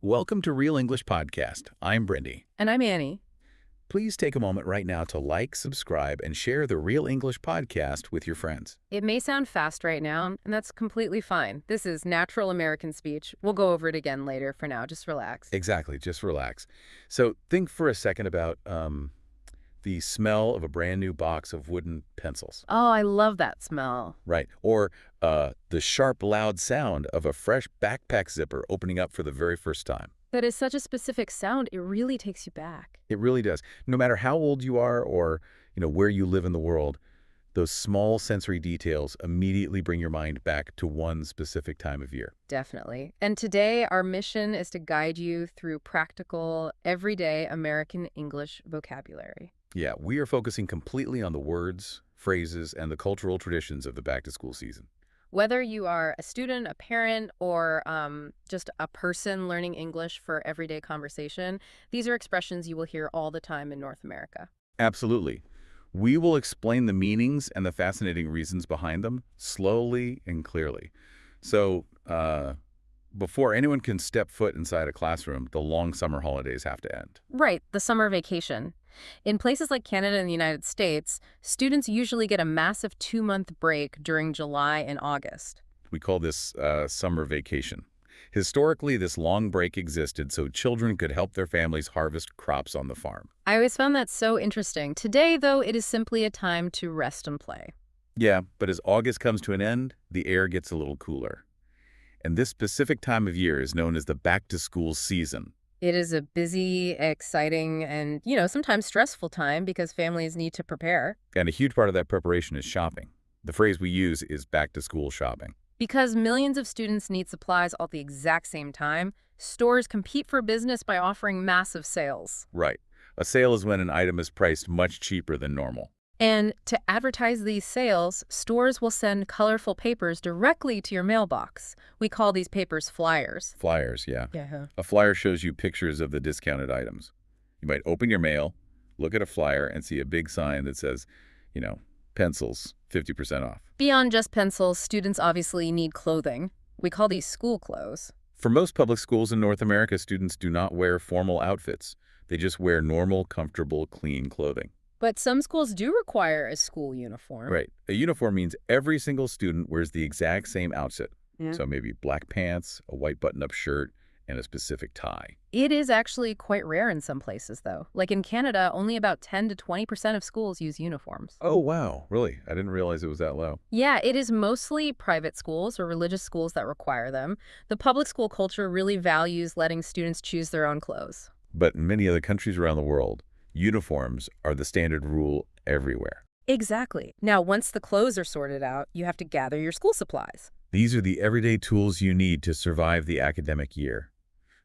Welcome to Real English Podcast. I'm Brindy. And I'm Annie. Please take a moment right now to like, subscribe, and share the Real English Podcast with your friends. It may sound fast right now, and that's completely fine. This is natural American speech. We'll go over it again later. For now, just relax. Exactly, just relax. So think for a second about the smell of a brand new box of wooden pencils. Oh, I love that smell. Right. Or the sharp, loud sound of a fresh backpack zipper opening up for the very first time. That is such a specific sound, it really takes you back. It really does. No matter how old you are or, where you live in the world, those small sensory details immediately bring your mind back to one specific time of year. Definitely. And today, our mission is to guide you through practical, everyday American English vocabulary. Yeah, we are focusing completely on the words, phrases, and the cultural traditions of the back-to-school season. Whether you are a student, a parent, or just a person learning English for everyday conversation, these are expressions you will hear all the time in North America. Absolutely. We will explain the meanings and the fascinating reasons behind them slowly and clearly. So, before anyone can step foot inside a classroom, the long summer holidays have to end. Right, the summer vacation. In places like Canada and the United States, students usually get a massive 2-month break during July and August. We call this summer vacation. Historically, this long break existed so children could help their families harvest crops on the farm. I always found that so interesting. Today, though, it is simply a time to rest and play. Yeah, but as August comes to an end, the air gets a little cooler. And this specific time of year is known as the back-to-school season. It is a busy, exciting, and, sometimes stressful time because families need to prepare. And a huge part of that preparation is shopping. The phrase we use is back-to-school shopping. Because millions of students need supplies all at the exact same time, stores compete for business by offering massive sales. Right. A sale is when an item is priced much cheaper than normal. And to advertise these sales, stores will send colorful papers directly to your mailbox. We call these papers flyers. Flyers, yeah. Yeah. A flyer shows you pictures of the discounted items. You might open your mail, look at a flyer, and see a big sign that says, pencils, 50% off. Beyond just pencils, students obviously need clothing. We call these school clothes. For most public schools in North America, students do not wear formal outfits. They just wear normal, comfortable, clean clothing. But some schools do require a school uniform. Right. A uniform means every single student wears the exact same outfit. Yeah. So maybe black pants, a white button-up shirt, and a specific tie. It is actually quite rare in some places, though. Like in Canada, only about 10 to 20% of schools use uniforms. Oh, wow. Really? I didn't realize it was that low. Yeah, it is mostly private schools or religious schools that require them. The public school culture really values letting students choose their own clothes. But in many other countries around the world, uniforms are the standard rule everywhere. Exactly. Now, once the clothes are sorted out, you have to gather your school supplies. These are the everyday tools you need to survive the academic year.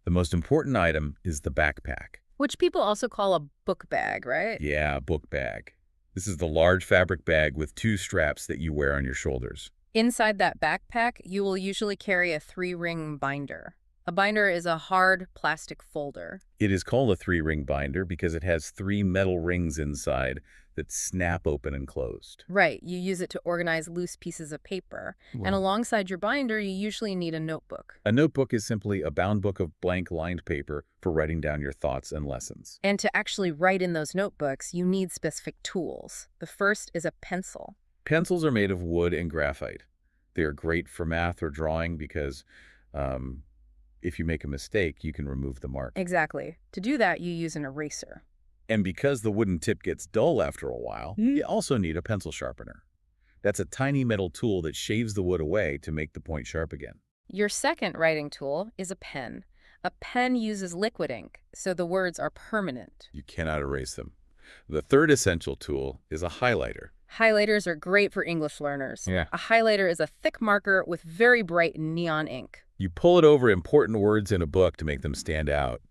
The most important item is the backpack. Which people also call a book bag, right? Yeah, book bag. This is the large fabric bag with 2 straps that you wear on your shoulders. Inside that backpack, you will usually carry a 3-ring binder. A binder is a hard plastic folder. It is called a 3-ring binder because it has 3 metal rings inside that snap open and closed. Right. You use it to organize loose pieces of paper. Wow. And alongside your binder, you usually need a notebook. A notebook is simply a bound book of blank lined paper for writing down your thoughts and lessons. And to actually write in those notebooks, you need specific tools. The first is a pencil. Pencils are made of wood and graphite. They are great for math or drawing because if you make a mistake, you can remove the mark. Exactly. To do that, you use an eraser. And because the wooden tip gets dull after a while, you also need a pencil sharpener. That's a tiny metal tool that shaves the wood away to make the point sharp again. Your second writing tool is a pen. A pen uses liquid ink, so the words are permanent. You cannot erase them. The third essential tool is a highlighter. Highlighters are great for English learners. Yeah. A highlighter is a thick marker with very bright neon ink. You pull it over important words in a book to make them stand out.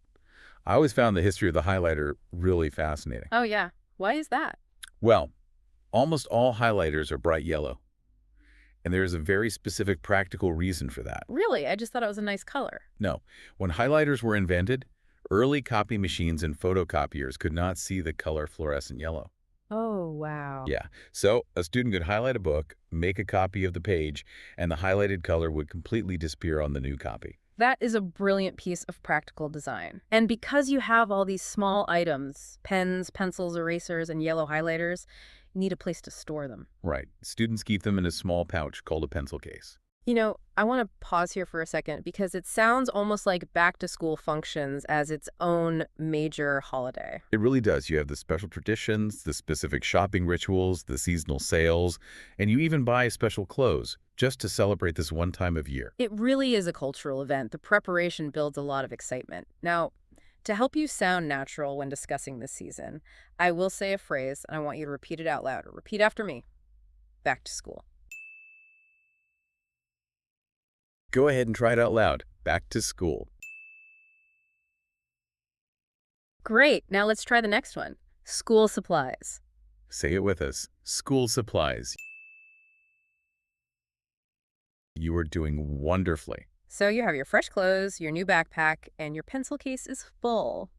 I always found the history of the highlighter really fascinating. Oh, yeah. Why is that? Well, almost all highlighters are bright yellow. And there is a very specific practical reason for that. Really? I just thought it was a nice color. No. When highlighters were invented, early copy machines and photocopiers could not see the color fluorescent yellow. Oh, wow. Yeah. So a student could highlight a book, make a copy of the page, and the highlighted color would completely disappear on the new copy. That is a brilliant piece of practical design. And because you have all these small items, pens, pencils, erasers, and yellow highlighters, you need a place to store them. Right. Students keep them in a small pouch called a pencil case. I want to pause here for a second because it sounds almost like back to school functions as its own major holiday. It really does. You have the special traditions, the specific shopping rituals, the seasonal sales, and you even buy special clothes just to celebrate this one time of year. It really is a cultural event. The preparation builds a lot of excitement. Now, to help you sound natural when discussing this season, I will say a phrase and I want you to repeat it out loud. Repeat after me. Back to school. Go ahead and try it out loud. Back to school. Great. Now let's try the next one. School supplies. Say it with us. School supplies. You are doing wonderfully. So you have your fresh clothes, your new backpack, and your pencil case is full.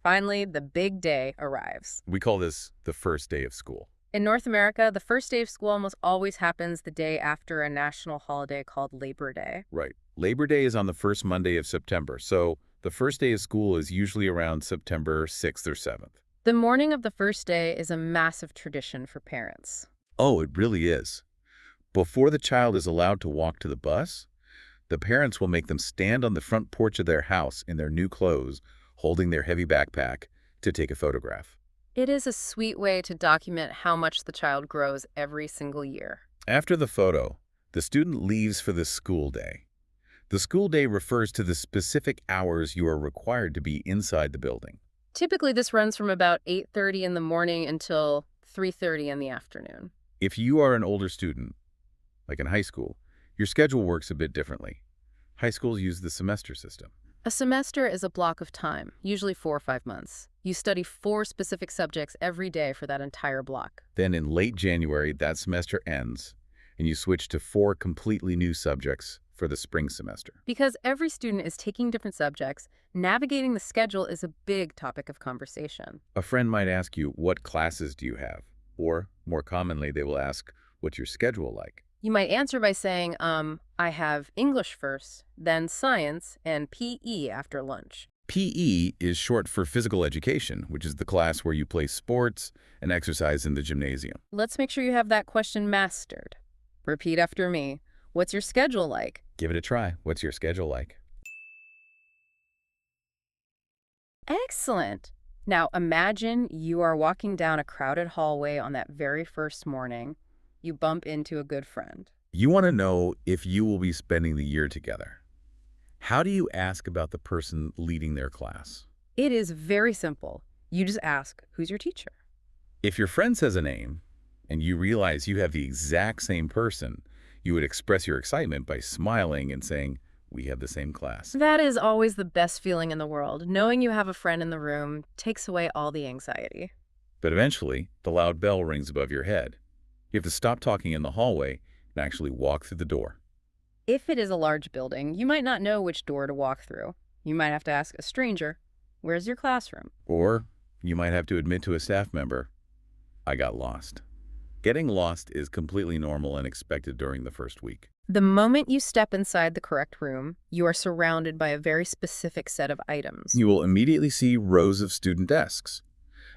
Finally, the big day arrives. We call this the first day of school. In North America, the first day of school almost always happens the day after a national holiday called Labor Day. Right. Labor Day is on the first Monday of September, so the first day of school is usually around September 6th or 7th. The morning of the first day is a massive tradition for parents. Oh, it really is. Before the child is allowed to walk to the bus, the parents will make them stand on the front porch of their house in their new clothes, holding their heavy backpack, to take a photograph. It is a sweet way to document how much the child grows every single year. After the photo, the student leaves for the school day. The school day refers to the specific hours you are required to be inside the building. Typically, this runs from about 8:30 in the morning until 3:30 in the afternoon. If you are an older student, like in high school, your schedule works a bit differently. High schools use the semester system. A semester is a block of time, usually 4 or 5 months. You study 4 specific subjects every day for that entire block. Then in late January, that semester ends, and you switch to 4 completely new subjects for the spring semester. Because every student is taking different subjects, navigating the schedule is a big topic of conversation. A friend might ask you, what classes do you have? Or, more commonly, they will ask, what's your schedule like? You might answer by saying, I have English first, then science, and PE after lunch. PE is short for physical education, which is the class where you play sports and exercise in the gymnasium. Let's make sure you have that question mastered. Repeat after me. What's your schedule like? Give it a try. What's your schedule like? Excellent. Now imagine you are walking down a crowded hallway on that very first morning. You bump into a good friend. You want to know if you will be spending the year together. How do you ask about the person leading their class? It is very simple. You just ask, who's your teacher? If your friend says a name and you realize you have the exact same person, you would express your excitement by smiling and saying, we have the same class. That is always the best feeling in the world. Knowing you have a friend in the room takes away all the anxiety. But eventually, the loud bell rings above your head. You have to stop talking in the hallway and actually walk through the door. If it is a large building, you might not know which door to walk through. You might have to ask a stranger, where's your classroom? Or you might have to admit to a staff member, I got lost. Getting lost is completely normal and expected during the first week. The moment you step inside the correct room, you are surrounded by a very specific set of items. You will immediately see rows of student desks.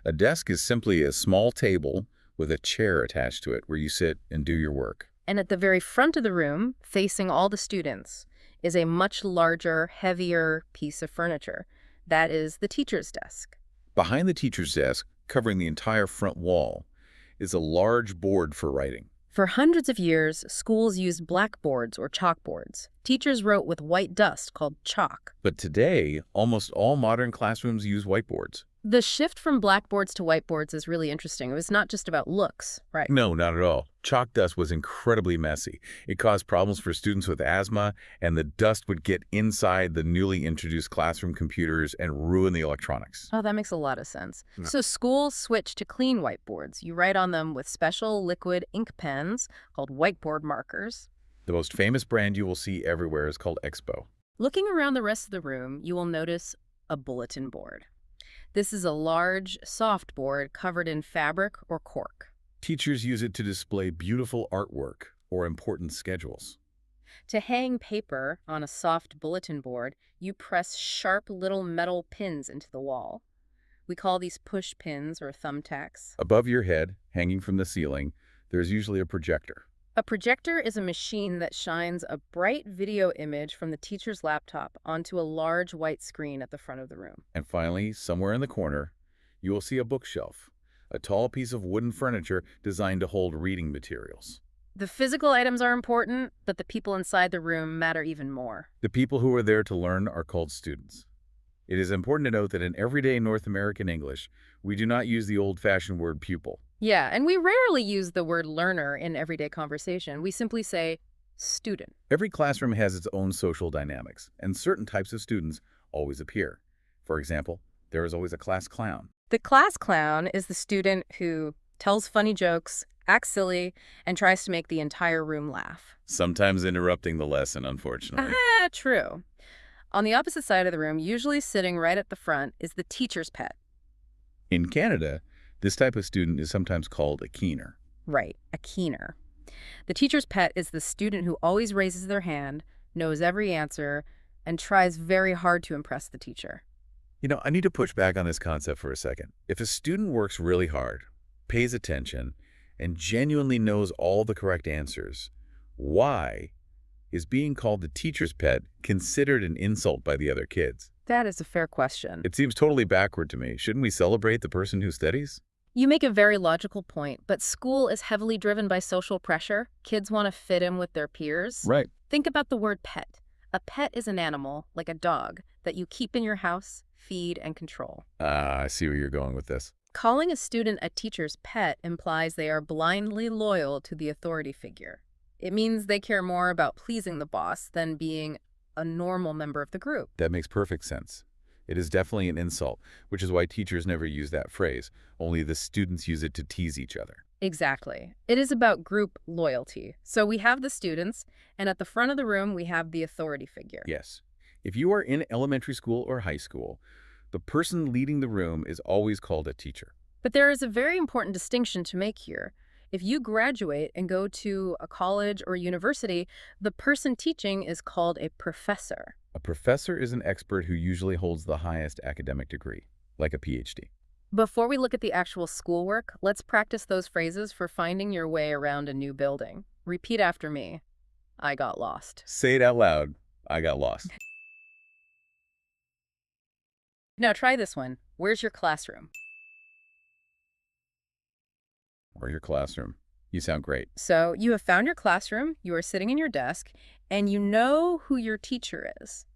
A desk is simply a small table with a chair attached to it where you sit and do your work. And at the very front of the room, facing all the students, is a much larger, heavier piece of furniture. That is the teacher's desk. Behind the teacher's desk, covering the entire front wall, is a large board for writing. For hundreds of years, schools used blackboards or chalkboards. Teachers wrote with white dust called chalk. But today, almost all modern classrooms use whiteboards. The shift from blackboards to whiteboards is really interesting. It was not just about looks, right? No, not at all. Chalk dust was incredibly messy. It caused problems for students with asthma, and the dust would get inside the newly introduced classroom computers and ruin the electronics. Oh, that makes a lot of sense. No. So schools switched to clean whiteboards. You write on them with special liquid ink pens called whiteboard markers. The most famous brand you will see everywhere is called Expo. Looking around the rest of the room, you will notice a bulletin board. This is a large, soft board covered in fabric or cork. Teachers use it to display beautiful artwork or important schedules. To hang paper on a soft bulletin board, you press sharp little metal pins into the wall. We call these push pins or thumbtacks. Above your head, hanging from the ceiling, there's usually a projector. A projector is a machine that shines a bright video image from the teacher's laptop onto a large white screen at the front of the room. And finally, somewhere in the corner, you will see a bookshelf, a tall piece of wooden furniture designed to hold reading materials. The physical items are important, but the people inside the room matter even more. The people who are there to learn are called students. It is important to note that in everyday North American English, we do not use the old-fashioned word pupil. Yeah, and we rarely use the word learner in everyday conversation. We simply say student. Every classroom has its own social dynamics, and certain types of students always appear. For example, there is always a class clown. The class clown is the student who tells funny jokes, acts silly, and tries to make the entire room laugh. Sometimes interrupting the lesson, unfortunately. True. On the opposite side of the room, usually sitting right at the front, is the teacher's pet. In Canada, this type of student is sometimes called a keener. Right, a keener. The teacher's pet is the student who always raises their hand, knows every answer, and tries very hard to impress the teacher. You know, I need to push back on this concept for a second. If a student works really hard, pays attention, and genuinely knows all the correct answers, why is being called the teacher's pet considered an insult by the other kids? That is a fair question. It seems totally backward to me. Shouldn't we celebrate the person who studies? You make a very logical point, but school is heavily driven by social pressure. Kids want to fit in with their peers. Right. Think about the word pet. A pet is an animal, like a dog, that you keep in your house, feed, and control. I see where you're going with this. Calling a student a teacher's pet implies they are blindly loyal to the authority figure. It means they care more about pleasing the boss than being a normal member of the group. That makes perfect sense. It is definitely an insult, which is why teachers never use that phrase. Only the students use it to tease each other. Exactly. It is about group loyalty. So we have the students, and at the front of the room, we have the authority figure. Yes. If you are in elementary school or high school, the person leading the room is always called a teacher. But there is a very important distinction to make here. If you graduate and go to a college or university, the person teaching is called a professor. A professor is an expert who usually holds the highest academic degree, like a PhD. Before we look at the actual schoolwork, let's practice those phrases for finding your way around a new building. Repeat after me. I got lost. Say it out loud. I got lost. Now try this one. Where's your classroom? Or your classroom. You sound great. So you have found your classroom, you are sitting in your desk, and you know who your teacher is.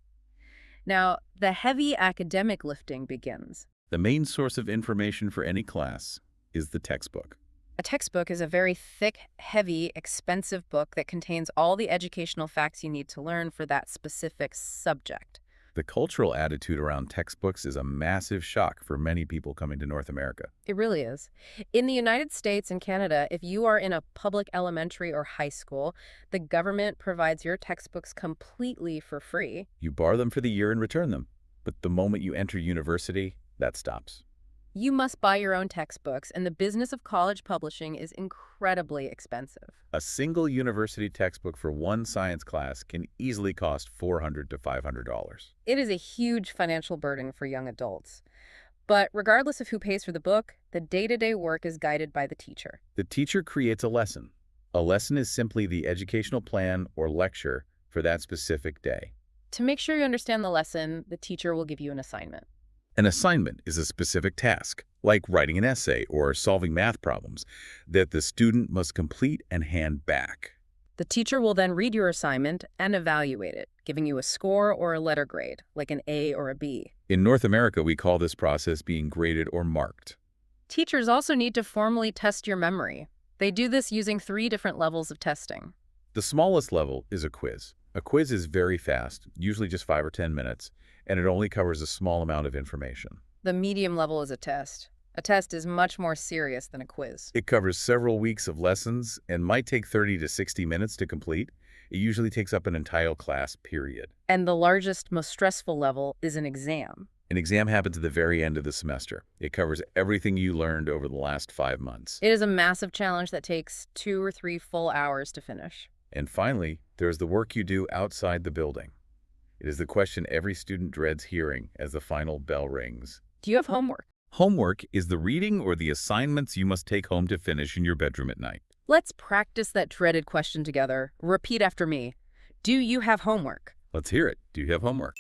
Now, the heavy academic lifting begins. The main source of information for any class is the textbook. A textbook is a very thick, heavy, expensive book that contains all the educational facts you need to learn for that specific subject. The cultural attitude around textbooks is a massive shock for many people coming to North America. It really is. In the United States and Canada, if you are in a public elementary or high school, the government provides your textbooks completely for free. You borrow them for the year and return them. But the moment you enter university, that stops. You must buy your own textbooks, and the business of college publishing is incredibly expensive. A single university textbook for one science class can easily cost $400 to $500. It is a huge financial burden for young adults. But regardless of who pays for the book, the day-to-day work is guided by the teacher. The teacher creates a lesson. A lesson is simply the educational plan or lecture for that specific day. To make sure you understand the lesson, the teacher will give you an assignment. An assignment is a specific task, like writing an essay or solving math problems, that the student must complete and hand back. The teacher will then read your assignment and evaluate it, giving you a score or a letter grade, like an A or a B. In North America, we call this process being graded or marked. Teachers also need to formally test your memory. They do this using 3 different levels of testing. The smallest level is a quiz. A quiz is very fast, usually just 5 or 10 minutes, and it only covers a small amount of information. The medium level is a test. A test is much more serious than a quiz. It covers several weeks of lessons and might take 30 to 60 minutes to complete. It usually takes up an entire class period. And the largest, most stressful level is an exam. An exam happens at the very end of the semester. It covers everything you learned over the last 5 months. It is a massive challenge that takes 2 or 3 full hours to finish. And finally, there's the work you do outside the building. It is the question every student dreads hearing as the final bell rings. Do you have homework? Homework is the reading or the assignments you must take home to finish in your bedroom at night. Let's practice that dreaded question together. Repeat after me. Do you have homework? Let's hear it. Do you have homework?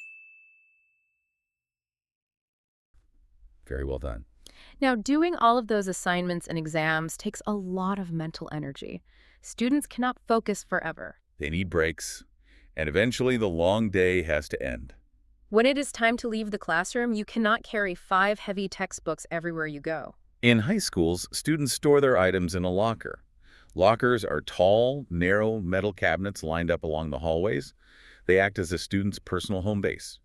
Very well done. Now, doing all of those assignments and exams takes a lot of mental energy. Students cannot focus forever. They need breaks, and eventually the long day has to end. When it is time to leave the classroom, you cannot carry 5 heavy textbooks everywhere you go. In high schools, students store their items in a locker. Lockers are tall, narrow metal cabinets lined up along the hallways. They act as a student's personal home base.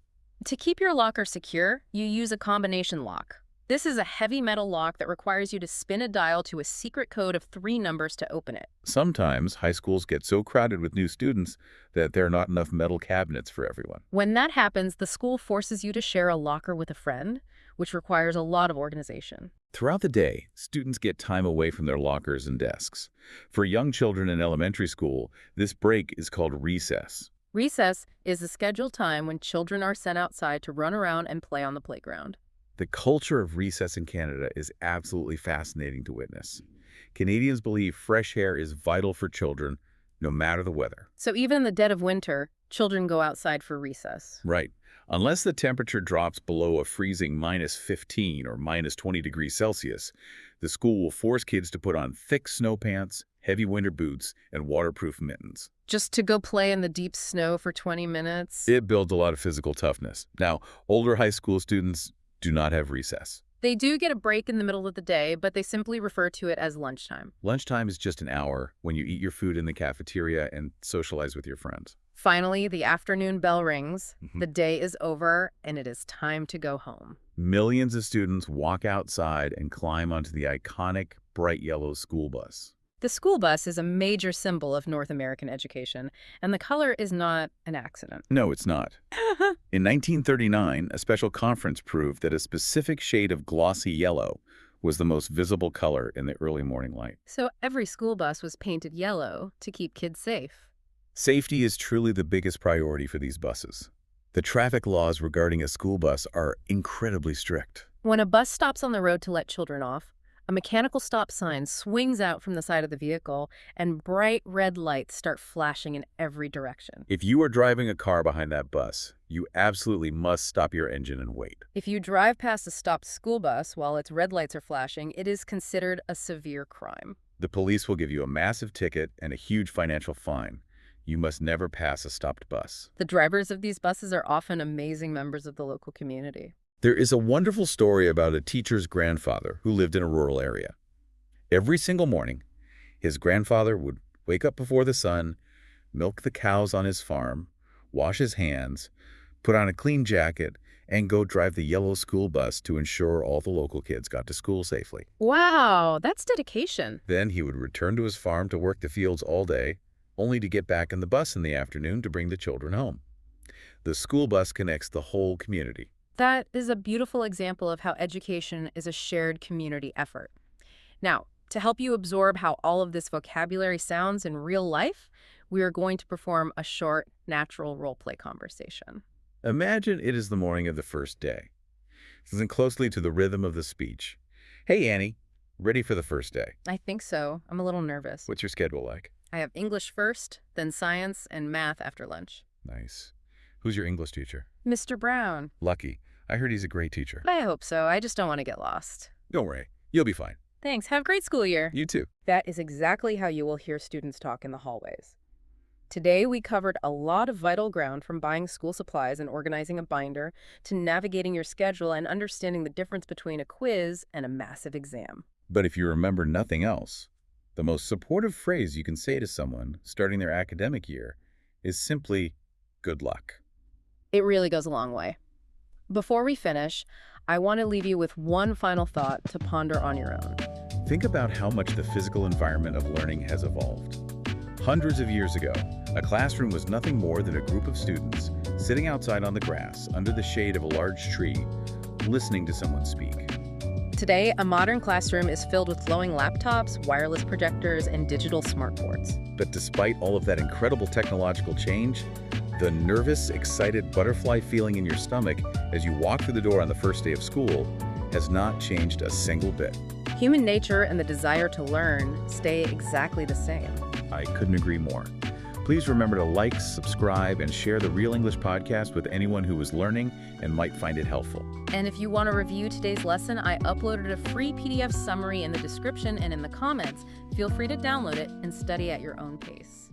To keep your locker secure, you use a combination lock. This is a heavy metal lock that requires you to spin a dial to a secret code of 3 numbers to open it. Sometimes high schools get so crowded with new students that there are not enough metal cabinets for everyone. When that happens, the school forces you to share a locker with a friend, which requires a lot of organization. Throughout the day, students get time away from their lockers and desks. For young children in elementary school, this break is called recess. Recess is the scheduled time when children are sent outside to run around and play on the playground. The culture of recess in Canada is absolutely fascinating to witness. Canadians believe fresh air is vital for children, no matter the weather. So even in the dead of winter, children go outside for recess. Right. Unless the temperature drops below a freezing -15 or -20 degrees Celsius, the school will force kids to put on thick snow pants, heavy winter boots, and waterproof mittens. Just to go play in the deep snow for 20 minutes? It builds a lot of physical toughness. Now, older high school students do not have recess. They do get a break in the middle of the day, but they simply refer to it as lunchtime. Lunchtime is just an hour when you eat your food in the cafeteria and socialize with your friends. Finally, the afternoon bell rings, the day is over, and it is time to go home. Millions of students walk outside and climb onto the iconic bright yellow school bus. The school bus is a major symbol of North American education, and the color is not an accident. No, it's not. In 1939, a special conference proved that a specific shade of glossy yellow was the most visible color in the early morning light. So every school bus was painted yellow to keep kids safe. Safety is truly the biggest priority for these buses. The traffic laws regarding a school bus are incredibly strict. When a bus stops on the road to let children off, a mechanical stop sign swings out from the side of the vehicle, and bright red lights start flashing in every direction. If you are driving a car behind that bus, you absolutely must stop your engine and wait. If you drive past a stopped school bus while its red lights are flashing, it is considered a severe crime. The police will give you a massive ticket and a huge financial fine. You must never pass a stopped bus. The drivers of these buses are often amazing members of the local community. There is a wonderful story about a teacher's grandfather who lived in a rural area. Every single morning, his grandfather would wake up before the sun, milk the cows on his farm, wash his hands, put on a clean jacket, and go drive the yellow school bus to ensure all the local kids got to school safely. Wow, that's dedication. Then he would return to his farm to work the fields all day, only to get back in the bus in the afternoon to bring the children home. The school bus connects the whole community. That is a beautiful example of how education is a shared community effort. Now, to help you absorb how all of this vocabulary sounds in real life, we are going to perform a short, natural role-play conversation. Imagine it is the morning of the first day. Listen closely to the rhythm of the speech. Hey, Annie, ready for the first day? I think so. I'm a little nervous. What's your schedule like? I have English first, then science and math after lunch. Nice. Who's your English teacher? Mr. Brown. Lucky. I heard he's a great teacher. I hope so. I just don't want to get lost. Don't worry. You'll be fine. Thanks. Have a great school year. You too. That is exactly how you will hear students talk in the hallways. Today, we covered a lot of vital ground, from buying school supplies and organizing a binder to navigating your schedule and understanding the difference between a quiz and a massive exam. But if you remember nothing else, the most supportive phrase you can say to someone starting their academic year is simply, good luck. It really goes a long way. Before we finish, I want to leave you with one final thought to ponder on your own. Think about how much the physical environment of learning has evolved. Hundreds of years ago, a classroom was nothing more than a group of students sitting outside on the grass under the shade of a large tree, listening to someone speak. Today, a modern classroom is filled with glowing laptops, wireless projectors, and digital smartboards. But despite all of that incredible technological change, the nervous, excited butterfly feeling in your stomach as you walk through the door on the first day of school has not changed a single bit. Human nature and the desire to learn stay exactly the same. I couldn't agree more. Please remember to like, subscribe, and share the Real English Podcast with anyone who is learning and might find it helpful. And if you want to review today's lesson, I uploaded a free PDF summary in the description and in the comments. Feel free to download it and study at your own pace.